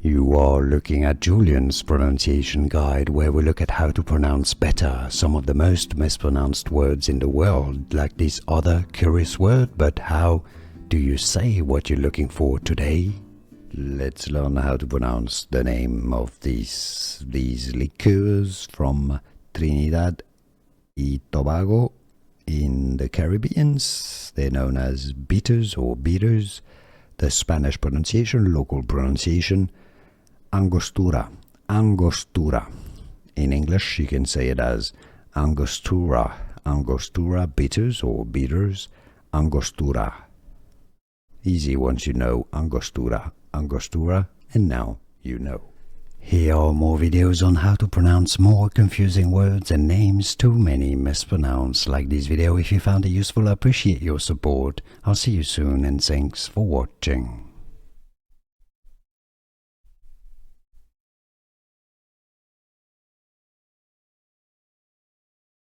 You are looking at Julian's pronunciation guide, where we look at how to pronounce better some of the most mispronounced words in the world, like this other curious word. But how do you say what you're looking for today? Let's learn how to pronounce the name of these liqueurs from Trinidad y Tobago in the Caribbean. They're known as bitters or bitters. The Spanish pronunciation, local pronunciation, Angostura. Angostura. In English, you can say it as Angostura. Angostura bitters or bitters. Angostura. Easy once you know Angostura. Angostura, and now you know. Here are more videos on how to pronounce more confusing words and names too many mispronounced. Like this video if you found it useful. I appreciate your support. I'll see you soon, and thanks for watching.